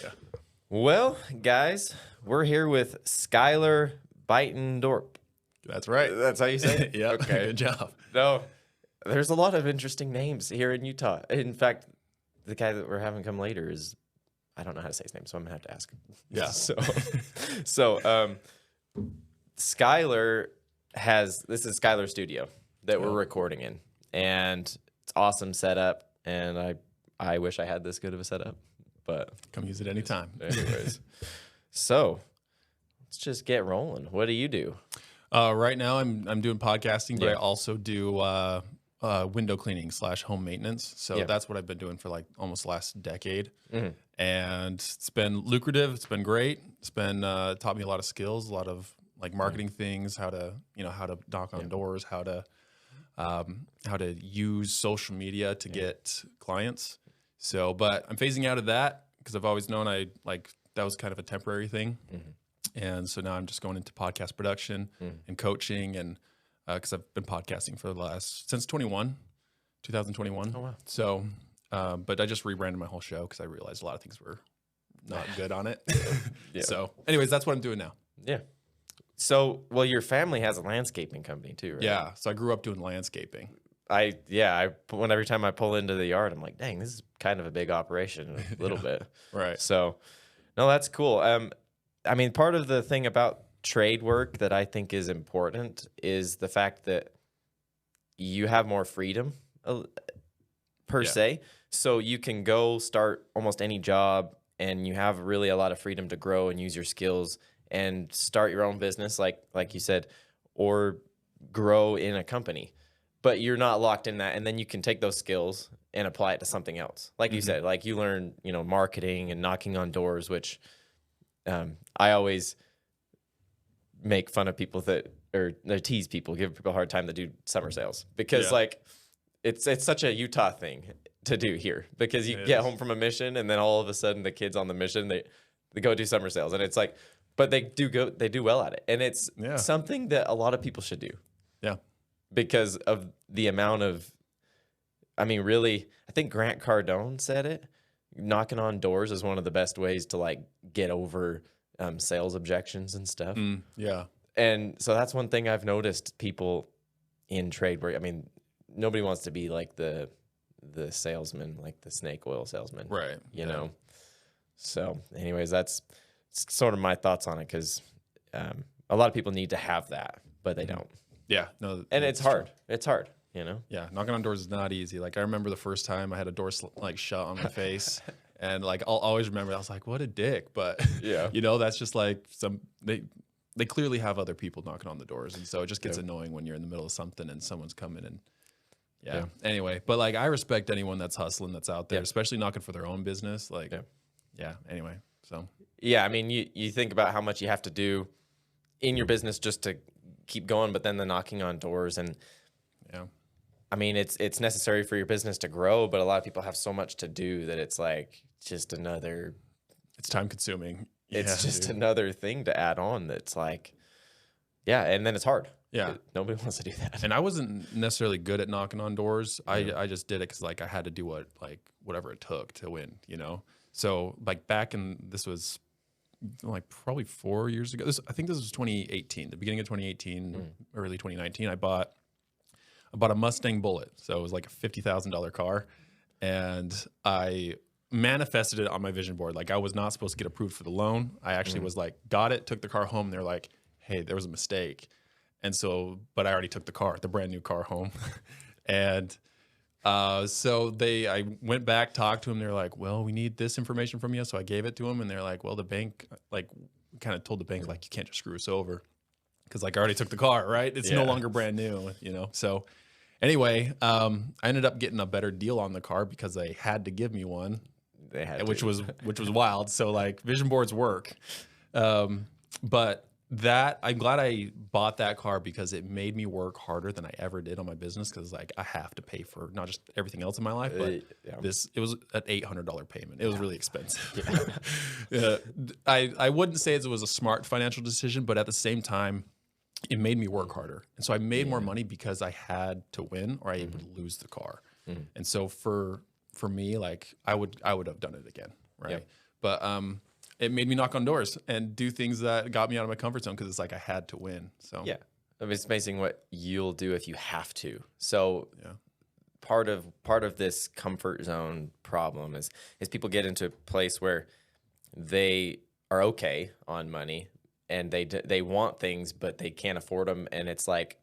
Yeah. Well, guys, we're here with Skylar Bytendorp. That's right. That's how you say it? Yeah. Okay. Good job. No, there's a lot of interesting names here in Utah. In fact, the guy that we're having come later is, I don't know how to say his name, so I'm going to have to ask him. Yeah. So Skylar this is Skylar Studio that we're recording in, and it's awesome setup, and I wish I had this good of a setup, but Come use it anytime. anyways. So let's just get rolling. What do you do? Right now I'm doing podcasting, but Yeah. I also do window cleaning / home maintenance. So Yeah. that's what I've been doing for like almost the last decade. Mhm. And it's been lucrative. It's been great. It's been taught me a lot of skills, a lot of like marketing things, how to knock on doors, how to use social media to get clients. So, but I'm phasing out of that because I've always known that was kind of a temporary thing. Mm-hmm. And so now I'm just going into podcast production and coaching, and because I've been podcasting for since 2021. Oh, wow. So, but I just rebranded my whole show because I realized a lot of things were not good on it. Yeah. So anyways, that's what I'm doing now. Yeah. So, well, your family has a landscaping company too, right? Yeah. So I grew up doing landscaping. Every time I pull into the yard, I'm like, dang, this is kind of a big operation, a little bit. Right. So, no, that's cool. I mean, part of the thing about trade work that I think is important is the fact that you have more freedom per se. So you can go start almost any job, and you have really a lot of freedom to grow and use your skills and start your own business, like you said, or grow in a company. But you're not locked in that, and then you can take those skills and apply it to something else. Like you said, like you learn, marketing and knocking on doors, which I always make fun of people or tease people, give people a hard time that do summer sales, because like it's such a Utah thing to do here, because you get home from a mission and then all of a sudden the kids on the mission, they go do summer sales, and it's like, but they do well at it. And it's something that a lot of people should do. Yeah. Because of the amount of, I mean, really, I think Grant Cardone said it, knocking on doors is one of the best ways to like get over sales objections and stuff. Yeah. And so that's one thing I've noticed people in trade where, I mean, nobody wants to be like the salesman, like the snake oil salesman. Right. You know? So anyways, that's sort of my thoughts on it, because a lot of people need to have that, but they don't. Yeah. No. And it's hard. It's hard, Yeah. Knocking on doors is not easy. Like I remember the first time I had a door shut on my face. And like I'll always remember, I was like, "What a dick!" But that's just like they clearly have other people knocking on the doors, and so it just gets annoying when you're in the middle of something and someone's coming and Anyway, but like I respect anyone that's hustling, that's out there, especially knocking for their own business. Like, Anyway, so I mean, you think about how much you have to do in your business just to keep going, but then the knocking on doors, and I mean, it's necessary for your business to grow, but a lot of people have so much to do that it's like just another. It's time consuming. It's just another thing to add on. That's like, and then it's hard. Yeah, nobody wants to do that. And I wasn't necessarily good at knocking on doors. I just did it because like I had to do whatever it took to win. So like this was like probably 4 years ago. I think this was 2018, the beginning of 2018, early 2019. I bought a Mustang Bullet. So it was like a $50,000 car. And I manifested it on my vision board. Like I was not supposed to get approved for the loan. I actually was like, got it, took the car home. And they're like, hey, there was a mistake. And so, but I already took the brand new car home. And so I went back, talked to them. They're like, well, we need this information from you. So I gave it to them. And they're like, well, the bank, like kind of told the bank, like, you can't just screw us over. Because like I already took the car, right? It's no longer brand new, So anyway, I ended up getting a better deal on the car because they had to give me one, which was wild. So like vision boards work, but I'm glad I bought that car because it made me work harder than I ever did on my business. Because like I have to pay for not just everything else in my life, but it was an $800 payment. It was really expensive. I wouldn't say it was a smart financial decision, but at the same time, it made me work harder. And so I made more money because I had to win or I would lose the car. And so for me, like I would have done it again. Right. But it made me knock on doors and do things that got me out of my comfort zone because it's like I had to win. So Yeah. It's amazing what you'll do if you have to. So yeah. part of this comfort zone problem is people get into a place where they are okay on money and they want things, but they can't afford them. And it's like,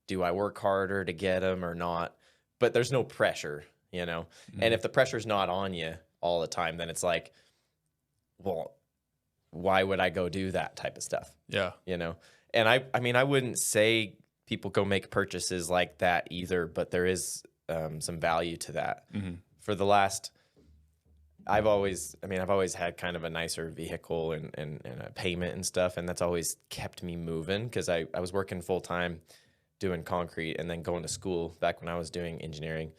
do I work harder to get them or not? But there's no pressure, you know? And if the pressure's not on you all the time, then it's like, well, why would I go do that type of stuff? Yeah. You know? And I mean, I wouldn't say people go make purchases like that either, but there is some value to that. For the last, I've always had kind of a nicer vehicle and a payment and stuff. And that's always kept me moving because I was working full time doing concrete and then going to school back when I was doing engineering.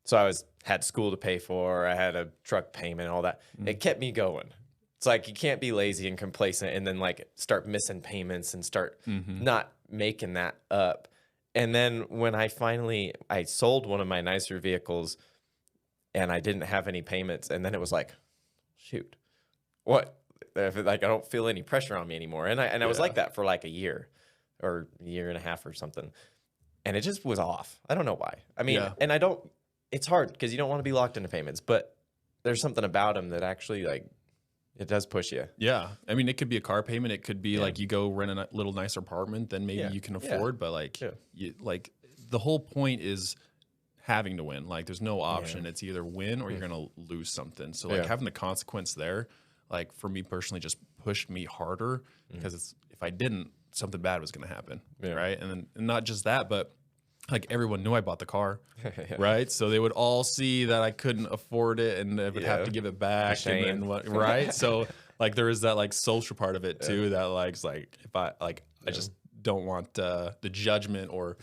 So I had school to pay for, I had a truck payment, all that. It kept me going. It's like you can't be lazy and complacent and then like start missing payments and start not making that up. And then when I sold one of my nicer vehicles and I didn't have any payments, and then it was like, shoot, what? Like I don't feel any pressure on me anymore. And I was like that for like a year or a year and a half or something. And it just was off. I don't know why. I mean, and it's hard because you don't want to be locked into payments, but there's something about them that actually like, it does push you. Yeah. I mean, it could be a car payment. It could be like you go rent a little nicer apartment than maybe you can afford. But like, the whole point is having to win. Like there's no option. It's either win or you're going to lose something. So like having the consequence there, like for me personally, just pushed me harder because if I didn't, something bad was going to happen. Right. And not just that, but like everyone knew I bought the car, right? So they would all see that I couldn't afford it and I would have to give it back. And then right? So like there is that like social part of it too that like if I just don't want the judgment or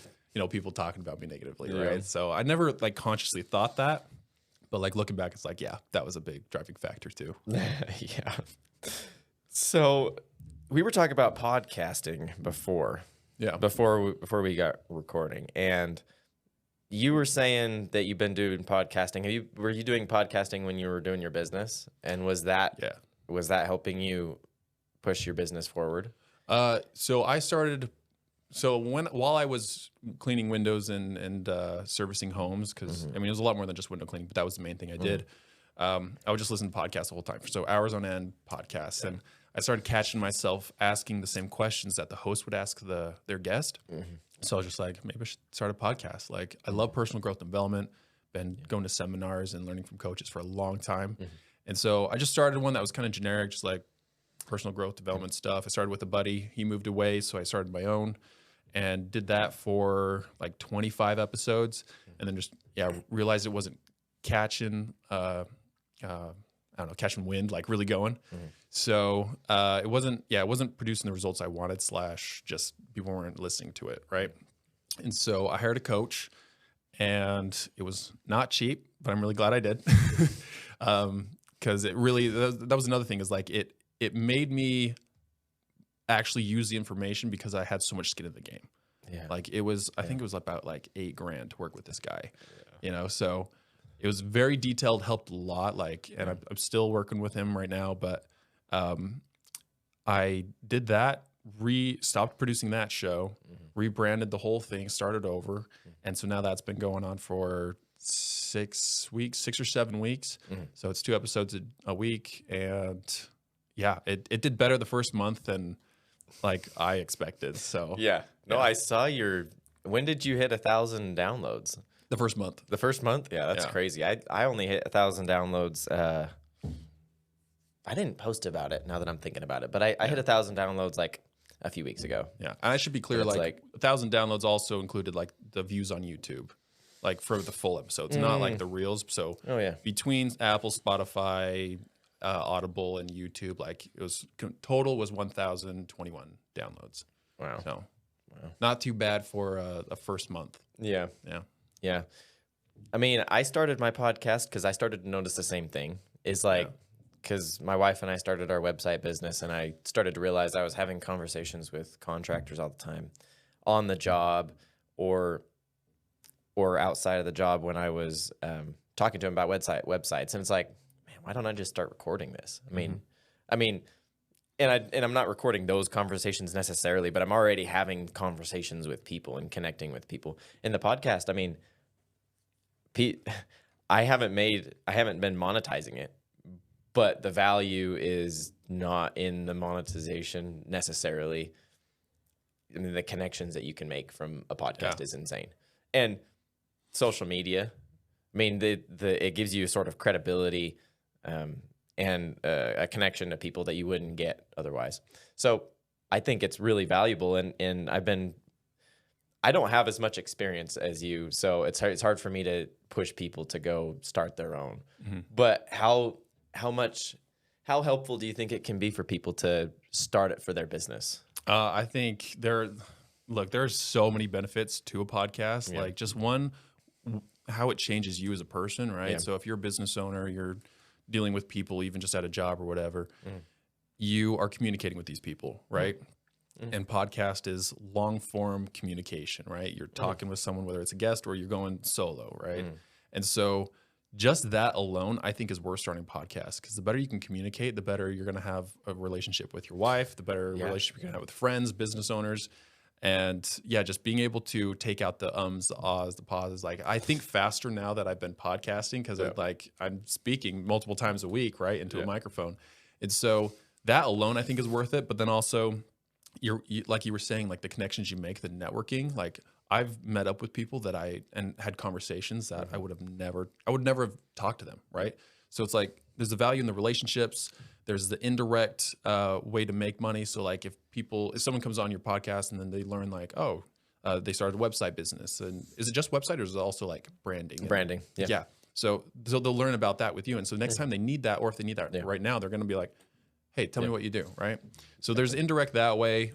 people talking about me negatively, right? So I never like consciously thought that, but like looking back, it's like that was a big driving factor too. Yeah. So we were talking about podcasting before. Yeah. Before we got recording, and you were saying that you've been doing podcasting. Were you doing podcasting when you were doing your business? And was that helping you push your business forward? So I started. So while I was cleaning windows and servicing homes, because I mean it was a lot more than just window cleaning, but that was the main thing I did. I would just listen to podcasts the whole time, so hours on end podcasts, and I started catching myself asking the same questions that the host would ask their guest. So I was just like, maybe I should start a podcast. Like I love personal growth and development, been going to seminars and learning from coaches for a long time. And so I just started one that was kind of generic, just like personal growth development stuff. I started with a buddy. He moved away, so I started my own and did that for like 25 episodes. And then just, realized it wasn't catching, catching wind, like really going. So it wasn't producing the results I wanted / just people weren't listening to it, right? And so I hired a coach, and it was not cheap, but I'm really glad I did. Because it really, that was another thing, is like it made me actually use the information because I had so much skin in the game. Yeah. Like it was, I think it was about like $8,000 to work with this guy, so it was very detailed, helped a lot. Like, and I'm still working with him right now, but I did that, stopped producing that show, rebranded the whole thing, started over. And so now that's been going on for 6 or 7 weeks. So it's 2 episodes a week. And it did better the first month than like I expected. So I saw when did you hit 1,000 downloads? The first month. The first month? Yeah, that's crazy. I only hit 1,000 downloads. I didn't post about it now that I'm thinking about it, but I hit 1,000 downloads like a few weeks ago. Yeah, and I should be clear, like 1,000 downloads also included like the views on YouTube, like for the full episodes, not like the reels. So between Apple, Spotify, Audible, and YouTube, like it was total was 1,021 downloads. Wow. So not too bad for a first month. Yeah. I mean, I started my podcast because I started to notice the same thing. Is like, because my wife and I started our website business, and I started to realize I was having conversations with contractors all the time on the job or outside of the job when I was talking to them about websites. And it's like, man, why don't I just start recording this? I mean, and I'm not recording those conversations necessarily, but I'm already having conversations with people and connecting with people. In the podcast, I mean, I haven't been monetizing it, but the value is not in the monetization necessarily. I mean, the connections that you can make from a podcast is insane. And social media, I mean, it gives you sort of credibility and a connection to people that you wouldn't get otherwise. So I think it's really valuable. And I don't have as much experience as you, so it's hard for me to push people to go start their own. But how helpful do you think it can be for people to start it for their business? I think there's so many benefits to a podcast. Like just one, how it changes you as a person, right? So if you're a business owner, you're dealing with people, even just at a job or whatever, you are communicating with these people, right? And podcast is long form communication, right? You're talking with someone, whether it's a guest or you're going solo, right? And so just that alone, I think, is worth starting a podcast, because the better you can communicate, the better you're going to have a relationship with your wife, the better relationship you're going to have with friends, business owners. And just being able to take out the ums, the ahs, the pauses. Like, I think faster now that I've been podcasting, because I'm speaking multiple times a week, right, into a microphone. And so that alone, I think, is worth it. But then also, you like you were saying, like the connections you make, the networking. Like, I've met up with people that and had conversations that I would never have talked to them, right? So it's like there's the value in the relationships. There's the indirect way to make money. So like if someone comes on your podcast and then they learn like, they started a website business, and is it just website or is it also like branding? Branding, yeah. So they'll learn about that with you, and so next time they need that, or if they need that right now, they're going to be like, hey, tell me what you do, right? So there's indirect that way.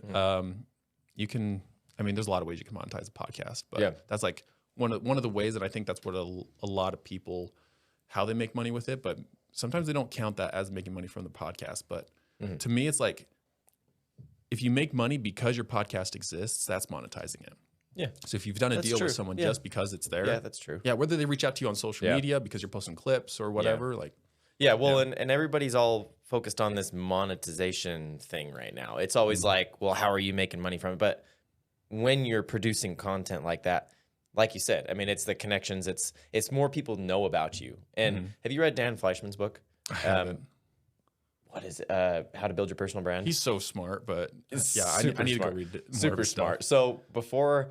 You can. I mean, there's a lot of ways you can monetize a podcast, but that's like one of the ways that I think that's what a lot of people, how they make money with it. But sometimes they don't count that as making money from the podcast. But to me, it's like, if you make money because your podcast exists, that's monetizing it. Yeah. So if you've done a deal with someone just because it's there. That's true. Yeah. Whether they reach out to you on social media because you're posting clips or whatever, like. Yeah, well, and everybody's all focused on this monetization thing right now. It's always like, well, how are you making money from it? But when you're producing content like that, like you said, I mean, it's the connections. It's more people know about you. And have you read Dan Fleischman's book? I haven't. What is it? How to Build Your Personal Brand? He's so smart, but I need to go read it. Super smart. So before,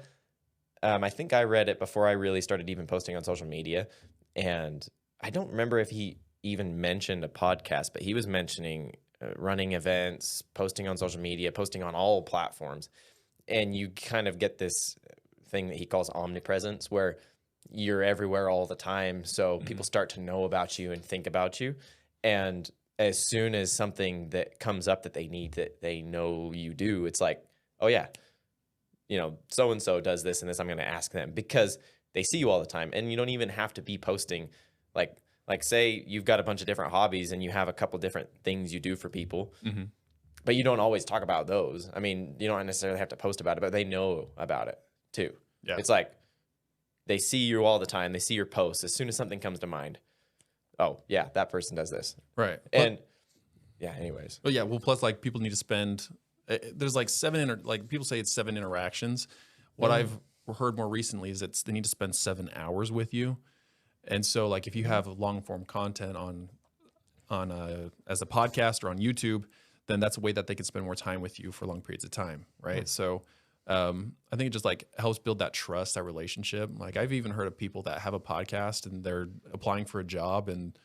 I think I read it before I really started even posting on social media. And I don't remember if he even mentioned a podcast, but he was mentioning running events, posting on social media, posting on all platforms. And you kind of get this thing that he calls omnipresence, where you're everywhere all the time. So people start to know about you and think about you. And as soon as something that comes up that they need, that they know you do, it's like, oh yeah, so-and-so does this and this, I'm going to ask them, because they see you all the time. And you don't even have to be posting, like say you've got a bunch of different hobbies and you have a couple different things you do for people. But you don't always talk about those. I mean, you don't necessarily have to post about it, but they know about it too. Yeah. It's like they see you all the time. They see your posts. As soon as something comes to mind, oh, yeah, that person does this. Right. And anyways. Well, well, plus like people need to spend, there's like people say it's 7 interactions. What I've heard more recently is they need to spend 7 hours with you. And so like if you have long form content on as a podcast or on YouTube, then that's a way that they can spend more time with you for long periods of time, right? So I think it just like helps build that trust, that relationship. Like I've even heard of people that have a podcast and they're applying for a job, and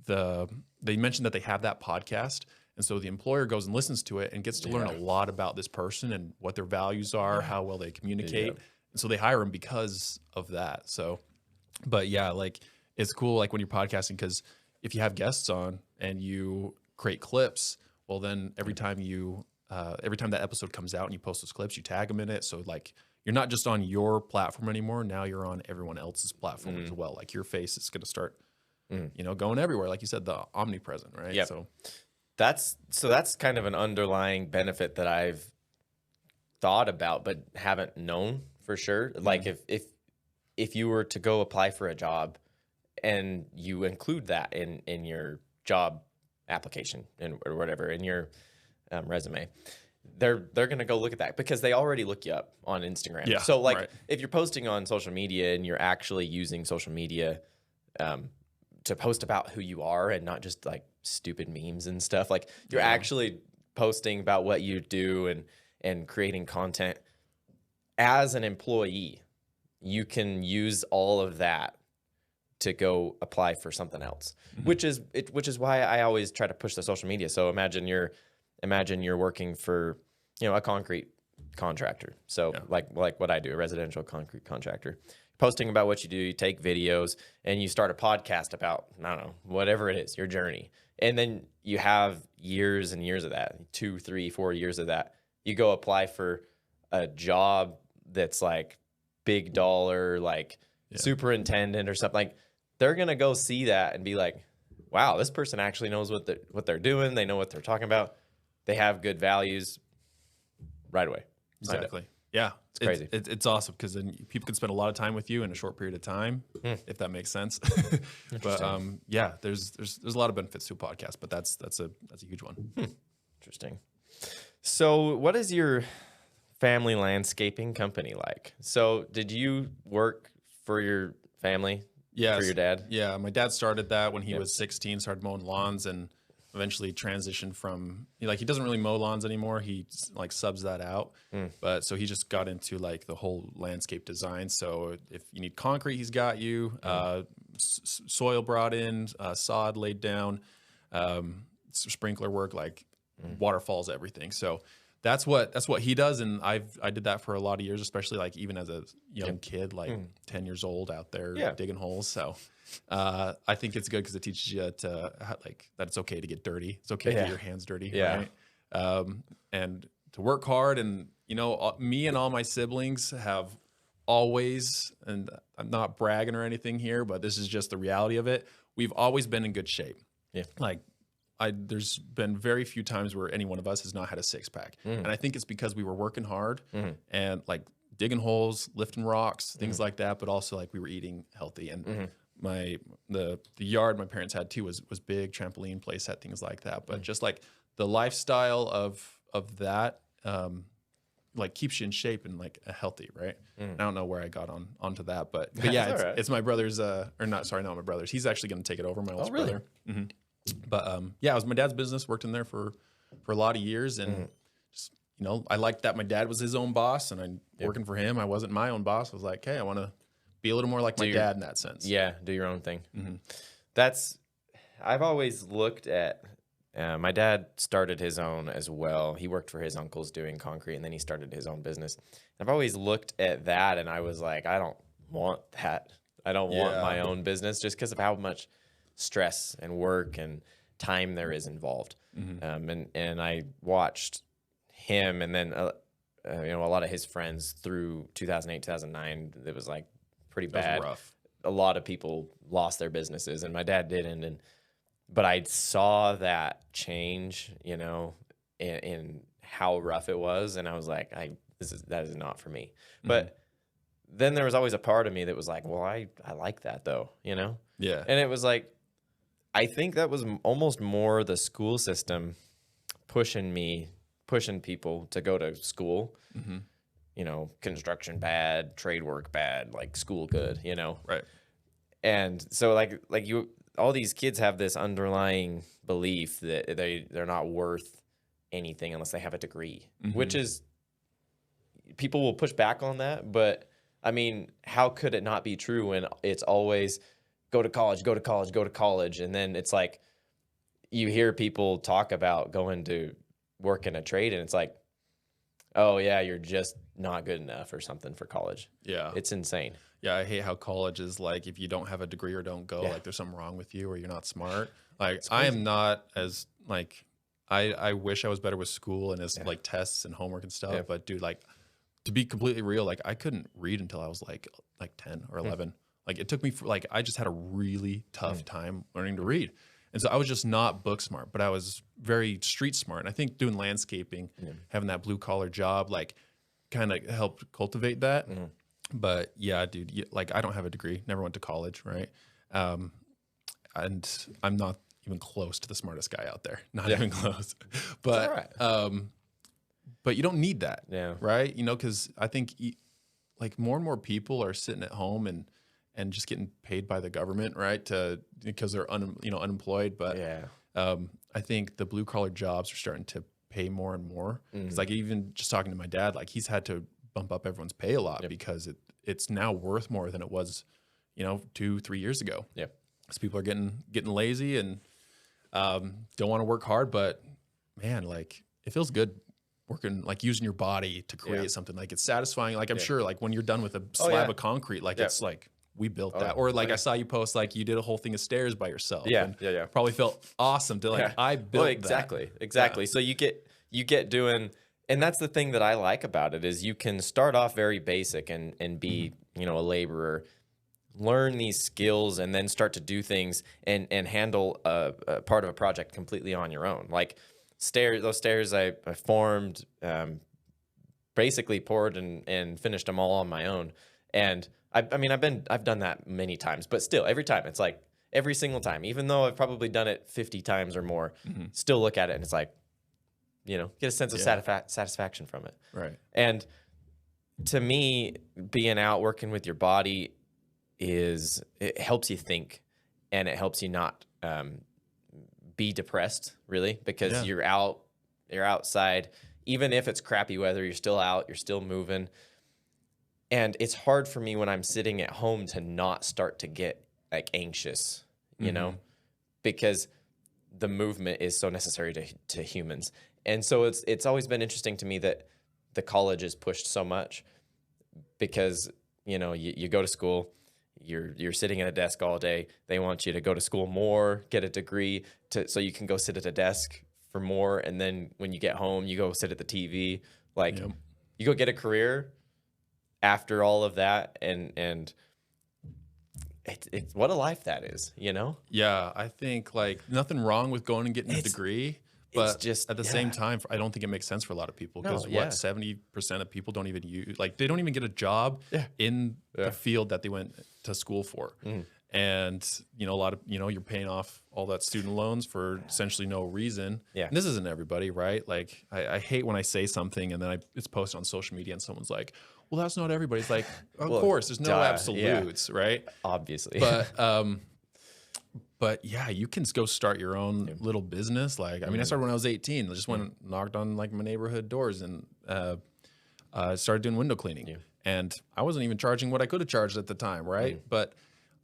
they mentioned that they have that podcast, and so the employer goes and listens to it and gets to learn a lot about this person and what their values are, how well they communicate, and so they hire them because of that. So, but like it's cool like when you're podcasting, because if you have guests on and you create clips, well then every time that episode comes out and you post those clips, you tag them in it. So like you're not just on your platform anymore. Now you're on everyone else's platform as well. Like your face is going to start, going everywhere. Like you said, the omnipresent, right? Yeah. So that's kind of an underlying benefit that I've thought about, but haven't known for sure. Like if you were to go apply for a job and you include that in your job application or whatever in your resume, they're going to go look at that because they already look you up on Instagram. Yeah, So like right. if you're posting on social media and you're actually using social media to post about who you are and not just like stupid memes and stuff, like you're actually posting about what you do and creating content as an employee, you can use all of that to go apply for something else, which is why I always try to push the social media. So imagine you're working for, a concrete contractor. So like what I do, a residential concrete contractor, posting about what you do, you take videos and you start a podcast about, I don't know, whatever it is, your journey. And then you have years and years of that, 2, 3, 4 years of that. You go apply for a job that's like big dollar, like superintendent or something. Like they're going to go see that and be like, wow, this person actually knows what they're doing. They know what they're talking about. They have good values right away. Exactly. Yeah. It's crazy. It's awesome because then people can spend a lot of time with you in a short period of time, if that makes sense. But there's a lot of benefits to a podcast, but that's a huge one. Interesting. So what is your family landscaping company like? So did you work for your family? Yes. For your dad? Yeah. My dad started that when he was 16, started mowing lawns and eventually transitioned from, he doesn't really mow lawns anymore. He like subs that out. But so he just got into like the whole landscape design. So if you need concrete, he's got you, soil brought in, sod laid down, sprinkler work, like waterfalls, everything. So that's what he does. And I did that for a lot of years, especially like even as a young kid, like 10 years old out there digging holes. So I think it's good because it teaches you that it's okay to get dirty. It's okay to get your hands dirty. Right? And to work hard. And, me and all my siblings have always, and I'm not bragging or anything here, but this is just the reality of it. We've always been in good shape. Yeah. Like, there's been very few times where any one of us has not had a 6-pack. And I think it's because we were working hard and like digging holes, lifting rocks, things like that, but also like we were eating healthy. And the yard my parents had too was big, trampoline, play set, things like that. But just like the lifestyle of that like keeps you in shape and like healthy, right? I don't know where I got onto that, but yeah, it's my brother's not my brother's. He's actually going to take it over, my oldest brother. But it was my dad's business. Worked in there for a lot of years, and just I liked that my dad was his own boss, and I'm working for him. I wasn't my own boss. I was like, hey, I want to be a little more like my dad in that sense. Yeah, do your own thing. I've always looked at. My dad started his own as well. He worked for his uncles doing concrete, and then he started his own business. I've always looked at that, and I was like, I don't want that. I don't want my own business just because of how much stress and work and time there is involved. And I watched him and then a lot of his friends through 2008, 2009. It was like pretty bad. Rough. A lot of people lost their businesses, and my dad didn't. But I saw that change, in how rough it was, and I was like, that is not for me. But then there was always a part of me that was like, well, I like that though, Yeah. And it was like, I think that was almost more the school system pushing people to go to school. Construction bad, trade work bad, like school good, Right. And so like all these kids have this underlying belief that they're not worth anything unless they have a degree, which is, people will push back on that. But I mean, how could it not be true when it's always go to college, go to college, go to college. And then it's like, you hear people talk about going to work in a trade and it's like, oh yeah, you're just not good enough or something for college. Yeah. It's insane. Yeah, I hate how college is like, if you don't have a degree or don't go, like there's something wrong with you or you're not smart. Like I am not as like, I wish I was better with school and as like tests and homework and stuff. But dude, like to be completely real, like I couldn't read until I was like 10 or 11. Like it took me I just had a really tough time learning to read. And so I was just not book smart, but I was very street smart. And I think doing landscaping, having that blue collar job, like kind of helped cultivate that. But yeah, dude, like I don't have a degree, never went to college, right? And I'm not even close to the smartest guy out there. Not Yeah. even close. It's But all right. but you don't need that. Yeah. Right? You know, because I think like more and more people are sitting at home and just getting paid by the government, right? Because they're unemployed. But Yeah. I think the blue collar jobs are starting to pay more and more. It's Mhm. like even just talking to my dad, like he's had to bump up everyone's pay a lot Yep. because it's now worth more than it was, 2-3 years ago. Yeah. Because people are getting lazy and don't want to work hard. But man, like it feels good working, like using your body to create Yeah. something. Like it's satisfying. Like I'm Yeah. sure, like when you're done with a Oh, slab yeah. of concrete, like Yeah. it's like we built Oh, that. yeah. Or like Oh, yeah. I saw you post, like you did a whole thing of stairs by yourself. Yeah. and Yeah. Probably felt awesome to like Yeah. I built Well, exactly. that. Exactly. So you get doing, and that's the thing that I like about it is you can start off very basic and be, a laborer, learn these skills and then start to do things and handle a part of a project completely on your own. Like those stairs I formed, basically poured and finished them all on my own. And I've done that many times, but still every time it's like every single time, even though I've probably done it 50 times or more, still look at it and it's like, get a sense of satisfaction from it. Right. And to me, being out working with your body it helps you think, and it helps you not be depressed, really, because you're outside. Even if it's crappy weather, you're still out, you're still moving. And it's hard for me when I'm sitting at home to not start to get like anxious, because the movement is so necessary to humans. And so it's always been interesting to me that the college is pushed so much, because you go to school, you're sitting at a desk all day. They want you to go to school more, get a degree so you can go sit at a desk for more, and then when you get home, you go sit at the TV. Like you go get a career after all of that, and it's what a life that is, Yeah, I think like nothing wrong with going and getting a degree, but just at the same time, I don't think it makes sense for a lot of people because No, 70% of people don't even they don't even get a job in the field that they went to school for. And, a lot of, you're paying off all that student loans for essentially no reason. Yeah. And this isn't everybody, right? Like I hate when I say something and then it's posted on social media and someone's like, well, that's not everybody. It's like, of course, there's no absolutes, right? Obviously. But yeah, you can go start your own little business. Like, I mean, I started when I was 18. I just went and knocked on like my neighborhood doors and started doing window cleaning. And I wasn't even charging what I could have charged at the time, right? But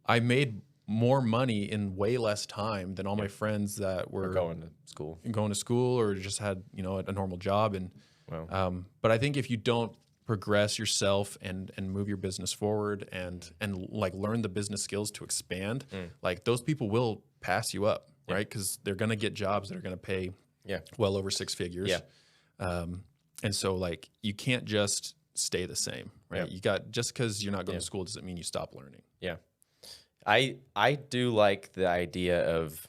I made more money in way less time than all my friends that were going to school or just had, a normal job. And Wow. but I think if you don't progress yourself and move your business forward and like learn the business skills to expand, like those people will pass you up, right? Because they're gonna get jobs that are gonna pay well over 6 figures. And so like you can't just stay the same, right? You got, just because you're not going to school doesn't mean you stop learning. Yeah. I do like the idea of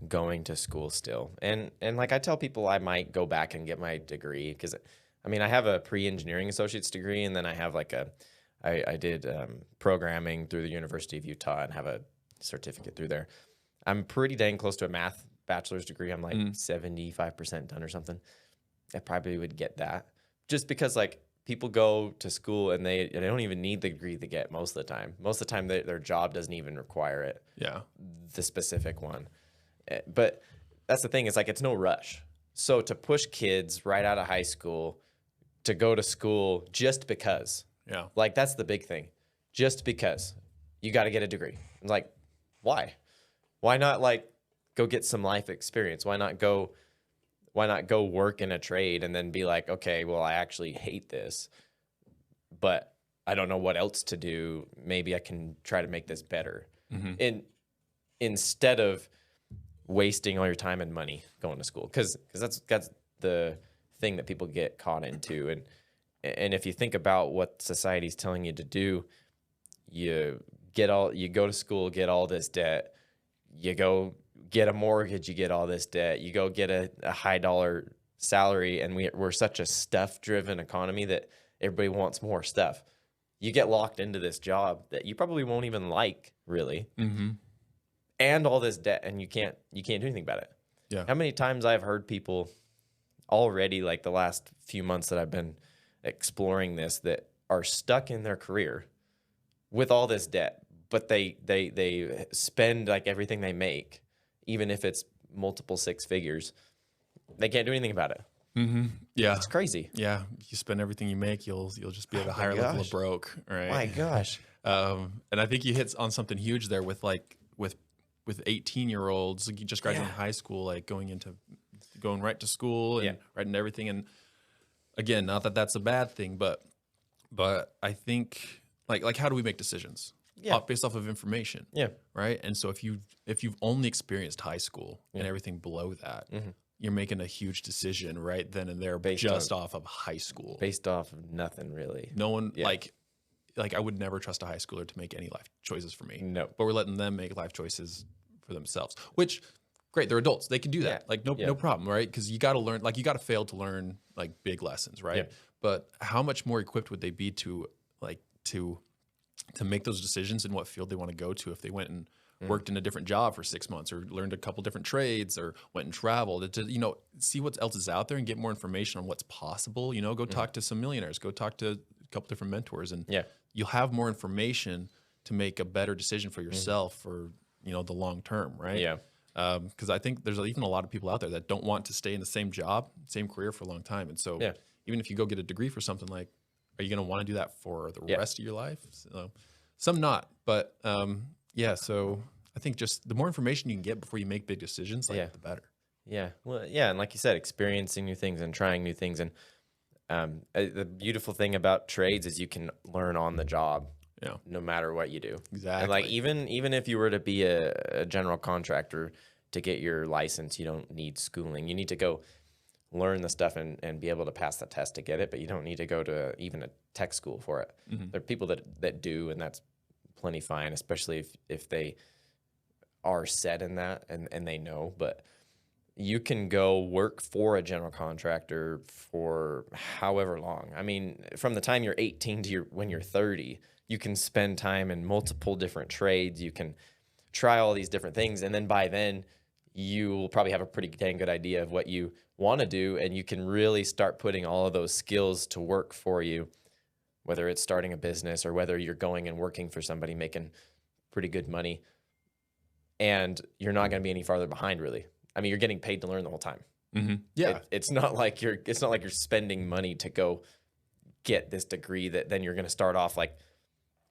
going to school still. And like I tell people I might go back and get my degree, because I have a pre-engineering associate's degree, and then I have like I did programming through the University of Utah and have a certificate through there. I'm pretty dang close to a math bachelor's degree. I'm like 75% done or something. I probably would get that, just because like people go to school and they don't even need the degree they get most of the time. Most of the time their job doesn't even require it. Yeah. The specific one. But that's the thing, is like it's no rush. So to push kids right out of high school to go to school just because, like that's the big thing. Just because you got to get a degree. It's like, why? Why not like go get some life experience? Why not go work in a trade and then be like, okay, well, I actually hate this, but I don't know what else to do. Maybe I can try to make this better. And instead of wasting all your time and money going to school, because that's the thing that people get caught into. And if you think about what society's telling you to do, you go to school, get all this debt, you go get a mortgage, you get all this debt, you go get a high dollar salary, and we're such a stuff driven economy that everybody wants more stuff. You get locked into this job that you probably won't even like really, Mm-hmm. and all this debt, and you can't do anything about it. Yeah. How many times I've heard people already, like the last few months that I've been exploring this, that are stuck in their career with all this debt, but they spend like everything they make, even if it's multiple six figures. They can't do anything about it. Mm-hmm. Yeah. It's crazy. Yeah. You spend everything you make, you'll just be at a my higher level of gosh. broke, right? My gosh. And I think you hit on something huge there with 18-year-olds just graduating high school, like going right to school and right into everything. And again, not that that's a bad thing, but I think like how do we make decisions? Based off of information. Yeah. Right. And so if you've only experienced high school and everything below that, you're making a huge decision right then and there based off of high school. Based off of nothing really. No one like I would never trust a high schooler to make any life choices for me. No. But we're letting them make life choices for themselves, which great. They're adults. They can do that. Like no problem. Right. Cause you got to learn, like you got to fail to learn like big lessons. Right. Yeah. But how much more equipped would they be to make those decisions in what field they want to go to if they went and worked in a different job for 6 months or learned a couple different trades or went and traveled to see what else is out there and get more information on what's possible. Go talk to some millionaires, go talk to a couple different mentors, and you'll have more information to make a better decision for yourself for the long term, right? Yeah. Because I think there's even a lot of people out there that don't want to stay in the same job, same career for a long time, and so even if you go get a degree for something, like, are you going to want to do that for the rest of your life? So, some not, but so I think just the more information you can get before you make big decisions, the better. Yeah. Well, and like you said, experiencing new things and trying new things. And the beautiful thing about trades is you can learn on the job, no matter what you do. Exactly. And like even if you were to be a general contractor to get your license, you don't need schooling. You need to go learn the stuff and be able to pass the test to get it, but you don't need to go to even a tech school for it. Mm-hmm. There are people that do, and that's plenty fine, especially if they are set in that and they know. But you can go work for a general contractor for however long. I mean, from the time you're 18 to when you're 30, you can spend time in multiple different trades. You can try all these different things, and then by then you will probably have a pretty dang good idea of what you want to do, and you can really start putting all of those skills to work for you, whether it's starting a business or whether you're going and working for somebody making pretty good money, and you're not going to be any farther behind, really. I mean, you're getting paid to learn the whole time. Mm-hmm. Yeah. It's not like you're spending money to go get this degree that then you're going to start off like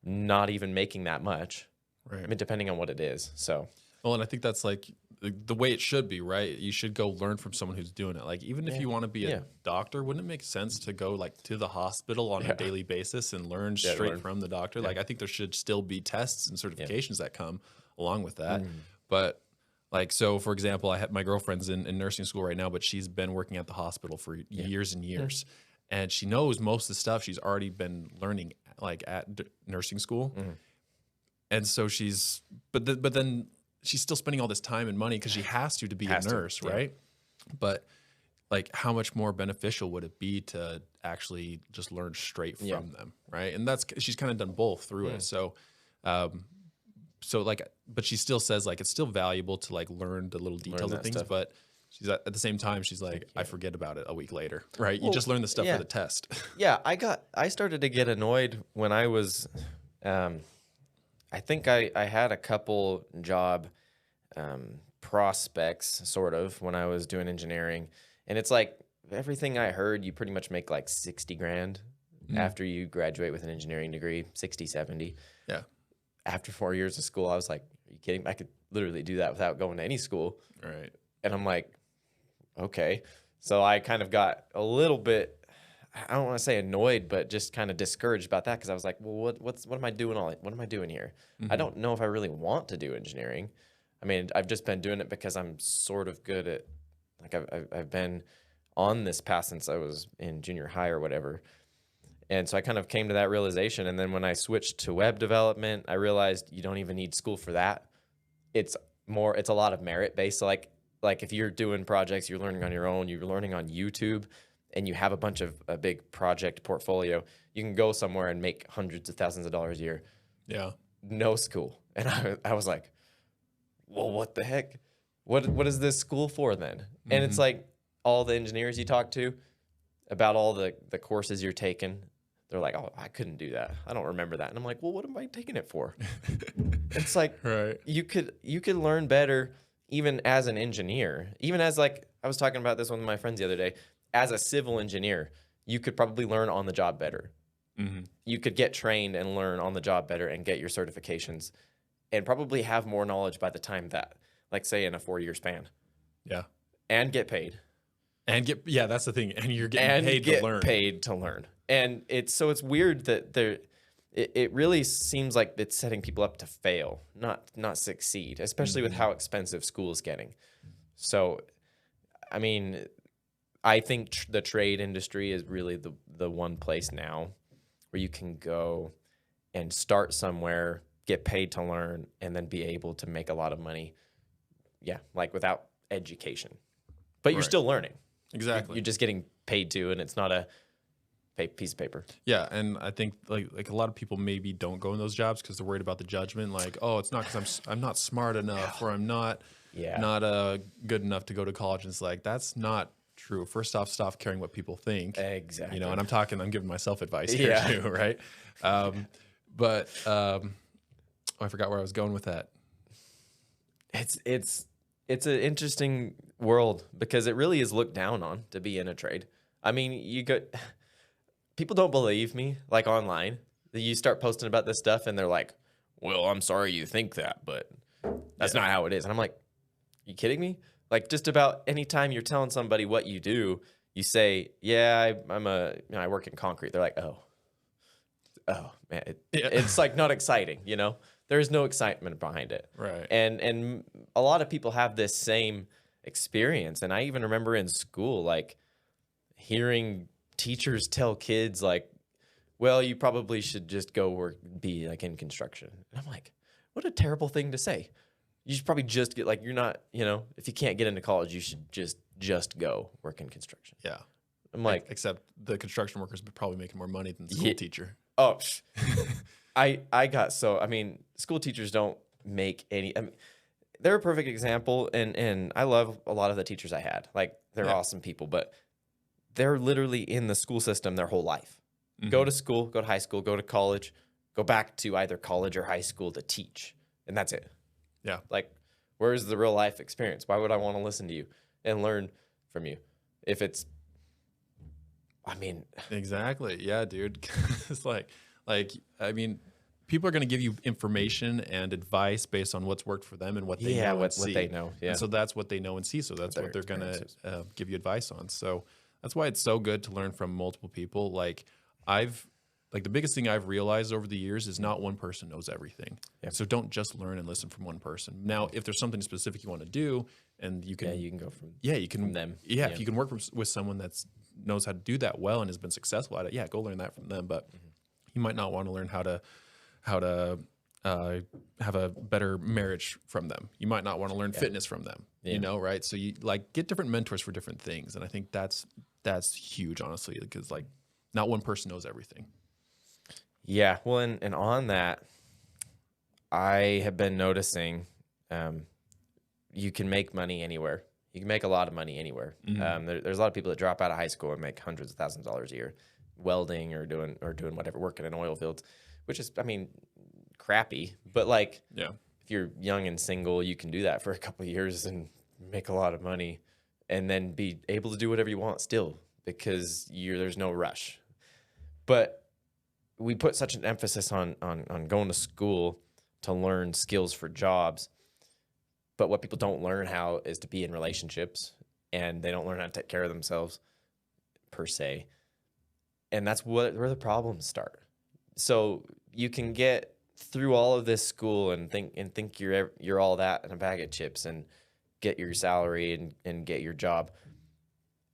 not even making that much. Right. I mean, depending on what it is. So, well, and I think that's like the way it should be, right? You should go learn from someone who's doing it. Like, even if you want to be a doctor, wouldn't it make sense to go like to the hospital on a daily basis and learn straight from the doctor? Yeah. Like, I think there should still be tests and certifications that come along with that. But like, so for example, I have my girlfriend's in nursing school right now, but she's been working at the hospital for years and years. And she knows most of the stuff she's already been learning like at nursing school. And so but then she's still spending all this time and money because she has to be a nurse, right? But like, how much more beneficial would it be to actually just learn straight from them, right? And she's kind of done both through it. So, like, but she still says like it's still valuable to like learn the little details of things, stuff. But she's at the same time she's like, I forget about it a week later, right? You just learn the stuff for the test. I started to get annoyed when I was, I think I had a couple job prospects sort of when I was doing engineering, and it's like everything I heard, you pretty much make like 60 grand after you graduate with an engineering degree, 60, 70. Yeah. After 4 years of school, I was like, are you kidding? I could literally do that without going to any school. Right. And I'm like, okay. So I kind of got a little bit, I don't want to say annoyed, but just kind of discouraged about that, because I was like, well, what am I doing what am I doing here? I don't know if I really want to do engineering. I mean, I've just been doing it because I'm sort of good at, like, I've been on this path since I was in junior high or whatever. And so I kind of came to that realization. And then when I switched to web development, I realized you don't even need school for that. It's a lot of merit based. So like if you're doing projects, you're learning on your own, you're learning on YouTube, and you have a big project portfolio, you can go somewhere and make hundreds of thousands of dollars a year. Yeah. No school. And I was like, well, what the heck? What is this school for then? And it's like all the engineers you talk to about all the courses you're taking, they're like, oh, I couldn't do that. I don't remember that. And I'm like, well, what am I taking it for? It's like, Right. you could learn better even as an engineer, even as like, I was talking about this with my friends the other day, as a civil engineer, you could probably learn on the job better. You could get trained and learn on the job better and get your certifications and probably have more knowledge by the time that, like say in a 4-year span. Yeah. And get paid. And yeah, that's the thing. And you're getting paid to learn. Paid to learn. And it's weird that it really seems like it's setting people up to fail, not succeed, especially with how expensive school is getting. So, I mean, I think the trade industry is really the one place now where you can go and start somewhere, get paid to learn, and then be able to make a lot of money. Yeah, like without education. But you're still learning. Exactly. You're just getting paid to, and it's not a piece of paper. Yeah, and I think like a lot of people maybe don't go in those jobs because they're worried about the judgment. Like, oh, it's not because I'm not smart enough, or I'm not good enough to go to college. And it's like, that's not true. First off, stop caring what people think. Exactly. You know, and I'm giving myself advice here too, right? I forgot where I was going with that. It's an interesting world because it really is looked down on to be in a trade. I mean, people don't believe me, like online. You start posting about this stuff and they're like, well, I'm sorry you think that, but that's not how it is. And I'm like, you kidding me? Like just about any time you're telling somebody what you do, you say, yeah, I work in concrete. They're like, oh man, it's like not exciting, you know? There's no excitement behind it. Right. And a lot of people have this same experience. And I even remember in school, like hearing teachers tell kids like, well, you probably should just go be like in construction. And I'm like, what a terrible thing to say. You should probably just get like, you're not, you know, if you can't get into college, you should just go work in construction. Yeah. I'm like, except the construction workers are probably making more money than the school teacher. Oh, I mean, school teachers don't make any, I mean, they're a perfect example. And I love a lot of the teachers I had, like they're awesome people, but they're literally in the school system their whole life. Go to school, go to high school, go to college, go back to either college or high school to teach. And that's it. Yeah. Like, where's the real life experience? Why would I want to listen to you and learn from you if it's, I mean. Exactly. Yeah, dude. It's like, I mean, people are going to give you information and advice based on what's worked for them and what they know what they know. Yeah. And so that's what they know and see. So that's what they're going to give you advice on. So that's why it's so good to learn from multiple people. Like the biggest thing I've realized over the years is not one person knows everything. Yep. So don't just learn and listen from one person. Now, if there's something specific you want to do and you can, you can go from, from them. Yeah. If you can work with someone that knows how to do that well and has been successful at it, go learn that from them. But you might not want to learn how to have a better marriage from them. You might not want to learn fitness from them, you know, right? So you like get different mentors for different things. And I think that's huge, honestly, because like not one person knows everything. Yeah. Well, and on that, I have been noticing you can make money anywhere. You can make a lot of money anywhere. There's a lot of people that drop out of high school and make hundreds of thousands of dollars a year welding or doing whatever, working in oil fields, which is, I mean, crappy. But like, if you're young and single, you can do that for a couple of years and make a lot of money and then be able to do whatever you want still because there's no rush. But we put such an emphasis on going to school to learn skills for jobs. But what people don't learn how is to be in relationships, and they don't learn how to take care of themselves per se. And that's where the problems start. So you can get through all of this school and think you're all that in a bag of chips and get your salary and get your job.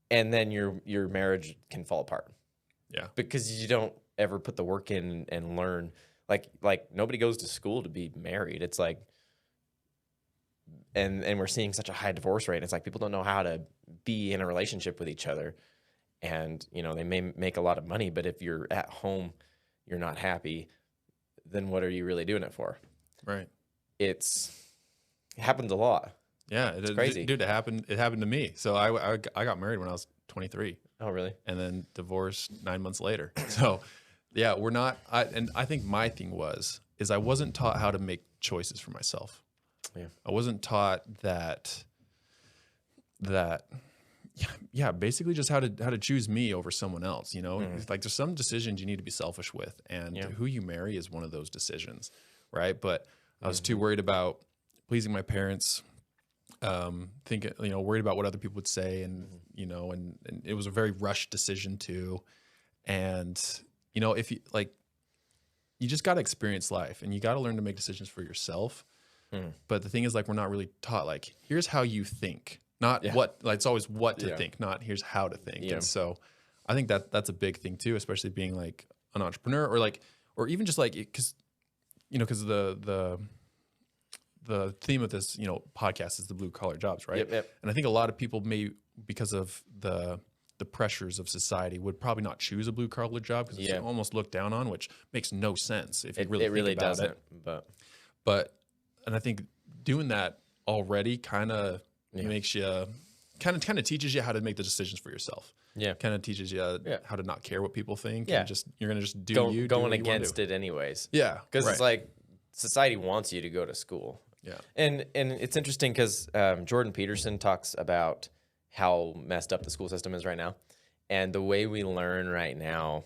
And then your marriage can fall apart. Yeah. Because you don't ever put the work in and learn. Like nobody goes to school to be married. It's like, and we're seeing such a high divorce rate. It's like people don't know how to be in a relationship with each other. And, you know, they may make a lot of money, but if you're at home, you're not happy, then what are you really doing it for? Right. it happens a lot. Yeah, It's crazy. dude. It happened. It happened to me. So I got married when I was 23, Oh, really? and then divorced 9 months later. So, yeah, we're not. And I think my thing is I wasn't taught how to make choices for myself. Yeah. I wasn't taught that. Yeah, basically just how to choose me over someone else. You know, like there's some decisions you need to be selfish with, and who you marry is one of those decisions, right? But I was too worried about pleasing my parents. Thinking, worried about what other people would say, and and it was a very rushed decision too. And if you you just got to experience life, and you got to learn to make decisions for yourself. But the thing is, we're not really taught here's how you think, not what. It's always what to think, not here's how to think. And so I think that's a big thing too, especially being an entrepreneur, or even just because the theme of this, podcast is the blue collar jobs, right? Yep. And I think a lot of people may, because of the pressures of society, would probably not choose a blue collar job because it's almost looked down on, which makes no sense if you really think really about doesn't. it. But I think doing that already kind of makes you kind of teaches you how to make the decisions for yourself. Yeah, kind of teaches you how to not care what people think. Yeah, and you're gonna just do going against it anyways. Yeah, because it's society wants you to go to school. Yeah. And it's interesting because Jordan Peterson talks about how messed up the school system is right now. And the way we learn right now,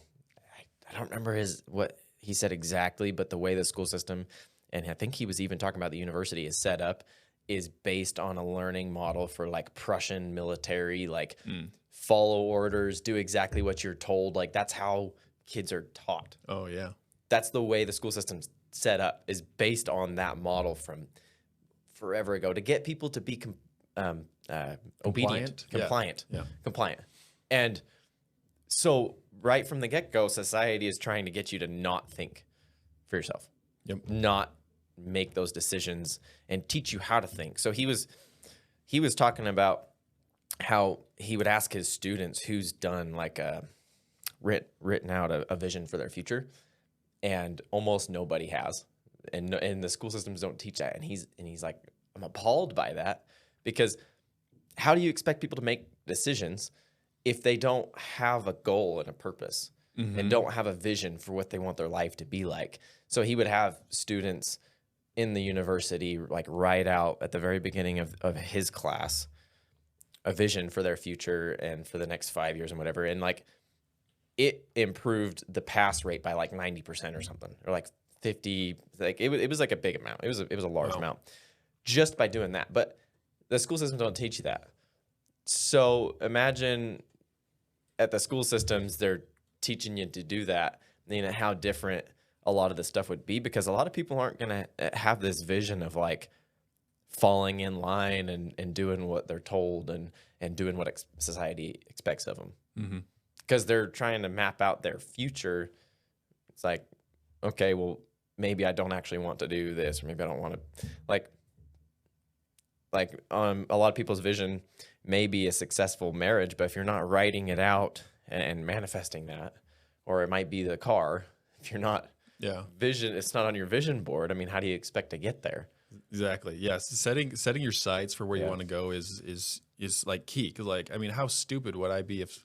I don't remember what he said exactly, but the way the school system, and I think he was even talking about the university, is set up is based on a learning model for Prussian military, follow orders, do exactly what you're told. That's how kids are taught. Oh, yeah. That's the way the school system's set up, is based on that model from forever ago, to get people to be obedient, compliant. And so right from the get-go, society is trying to get you to not think for yourself, not make those decisions, and teach you how to think. So he was talking about how he would ask his students who's done written out a vision for their future, and almost nobody has. And the school systems don't teach that. And he's like, I'm appalled by that, because how do you expect people to make decisions if they don't have a goal and a purpose and don't have a vision for what they want their life to be like? So he would have students in the university write out at the very beginning of his class a vision for their future and for the next 5 years and whatever. And it improved the pass rate by 90% or something, or 50. It was a big amount. It was a large amount just by doing that. But the school systems don't teach you that. So imagine at the school systems, they're teaching you to do that. How different a lot of the stuff would be, because a lot of people aren't going to have this vision of falling in line and doing what they're told and doing what society expects of them. Because they're trying to map out their future. It's okay, well, maybe I don't actually want to do this, or maybe I don't want to, a lot of people's vision may be a successful marriage, but if you're not writing it out and manifesting that, or it might be the car, if you're not vision, it's not on your vision board. How do you expect to get there? Exactly. Yes. Setting your sights for where you want to go is key. Because how stupid would I be if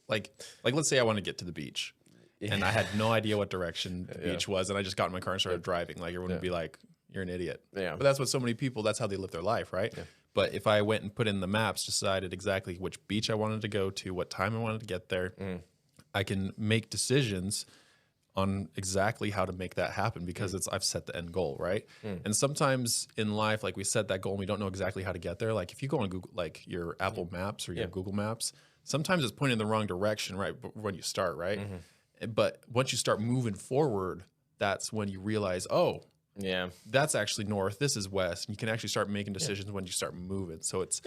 let's say I want to get to the beach, and I had no idea what direction the beach was, and I just got in my car and started driving. Everyone would be like, "You're an idiot." Yeah. But that's what so many people. That's how they live their life, right? Yeah. But if I went and put in the maps, decided exactly which beach I wanted to go to, what time I wanted to get there, I can make decisions on exactly how to make that happen, because I've set the end goal, right? And sometimes in life, we set that goal and we don't know exactly how to get there. If you go on Google, your Apple Maps or your Google Maps, sometimes it's pointing in the wrong direction, right? When you start, right? But once you start moving forward, that's when you realize, oh, that's actually north, this is west. And you can actually start making decisions when you start moving. So it's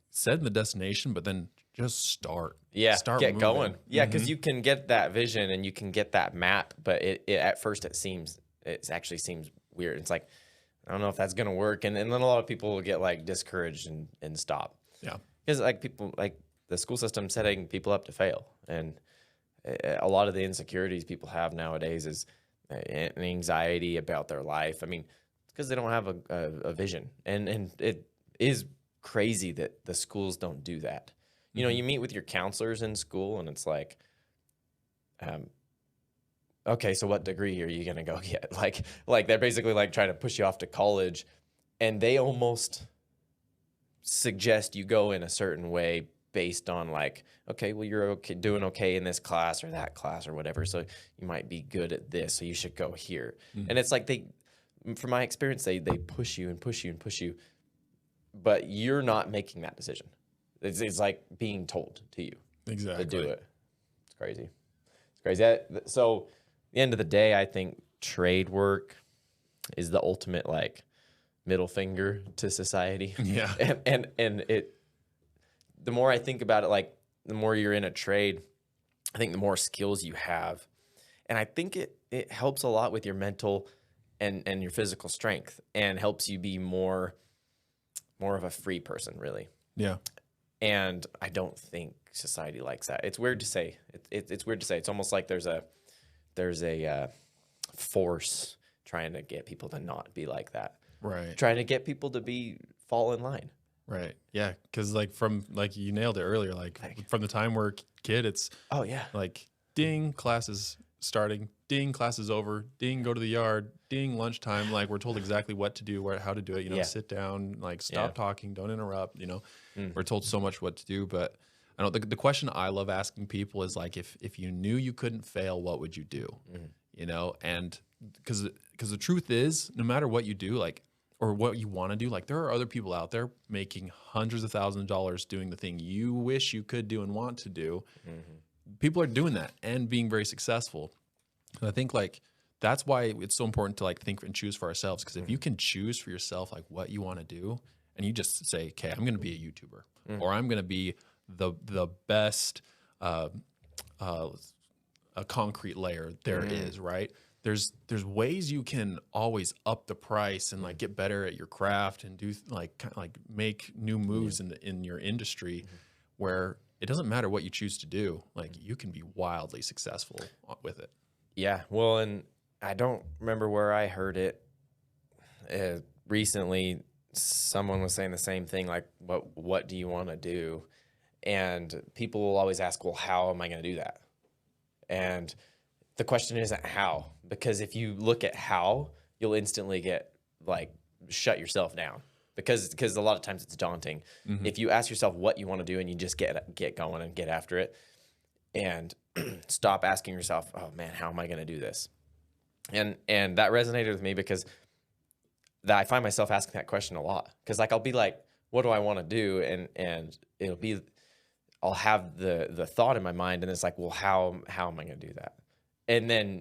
setting the destination, but then just start. Start get moving. Going. Yeah, because you can get that vision and you can get that map, but it at first it actually seems weird. It's I don't know if that's gonna work, and then a lot of people will get discouraged and stop. Yeah, because people the school system setting people up to fail, and a lot of the insecurities people have nowadays is an anxiety about their life. because they don't have a vision. And it is crazy that the schools don't do that. You know, you meet with your counselors in school and it's like, okay, so what degree are you going to go get? Like they're basically like trying to push you off to college, and they almost suggest you go in a certain way based on like, okay, well, you're okay, doing okay in this class or that class or whatever. So you might be good at this. So you should go here. And it's like from my experience, they push you and push you and push you, but you're not making that decision. It's like being told to you Exactly. to do it. It's crazy. It's crazy. So at the end of the day, I think trade work is the ultimate like middle finger to society. Yeah. And it, the more I think about it, like the more you're in a trade, I think the more skills you have. And I think it helps a lot with your mental and your physical strength, and helps you be more of a free person, really. Yeah. And I don't think society likes that. It's weird to say. It's weird to say. It's almost like there's a force trying to get people to not be like that. Right. Trying to get people to fall in line. Right. Yeah. Because like you nailed it earlier. Like from the time we're a kid, it's Oh yeah. like ding, class is starting. Ding, class is over. Ding, go to the yard. Ding, lunchtime. Like we're told exactly what to do, how to do it. You know, Yeah. sit down. Like stop talking. Don't interrupt. You know, Mm. we're told so much what to do. But I don't. The question I love asking people is like, if you knew you couldn't fail, what would you do? Mm. You know, and because the truth is, no matter what you do, like, or what you want to do, like there are other people out there making hundreds of thousands of dollars doing the thing you wish you could do and want to do. Mm-hmm. People are doing that and being very successful. And I think like that's why it's so important to like think and choose for ourselves. Because if you can choose for yourself like what you want to do, and you just say, okay, I'm going to be a YouTuber, or I'm going to be the best a concrete layer there is, right? There's ways you can always up the price and like get better at your craft and do like make new moves in your industry, where it doesn't matter what you choose to do, like you can be wildly successful with it. Yeah. Well, and I don't remember where I heard it recently. Someone was saying the same thing, like, what do you want to do? And people will always ask, well, how am I going to do that? And the question isn't how, because if you look at how, you'll instantly get like shut yourself down, because a lot of times it's daunting. If you ask yourself what you want to do and you just get going and get after it, and stop asking yourself, oh man, how am I going to do this? And that resonated with me, because I find myself asking that question a lot, because like I'll be like, what do I want to do? And it'll be, I'll have the thought in my mind, and it's like, well, how am I going to do that? And then